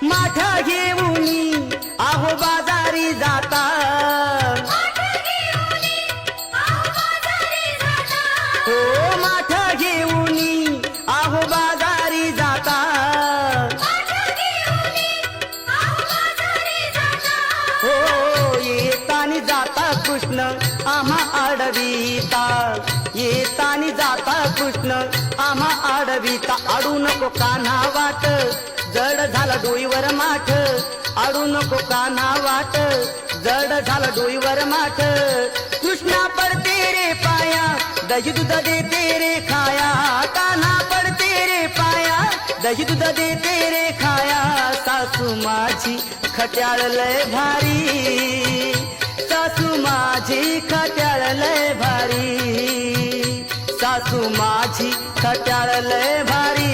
माठ घेऊनी आहो बाजारी जाता हो माठ घेऊनी आहो बाजारी जाता हो येतानी जाता कृष्ण आम्हा आडवीता येतानी जाता कृष्ण आम्हा आडवीता आडू नको कान्हा वाट जड झाला डोईवर माठ आडू नको कान्हा वाट जड झाला डोईवर माठ कृष्णा पडते रे पाया दही दूध देते रे खाया कान्हा पडते रे पाया दही दूध देते रे खाया सासू माझी खट्याळ लय भारी सासू माझी खट्याळ लय भारी सासू माझी खट्याळ लय भारी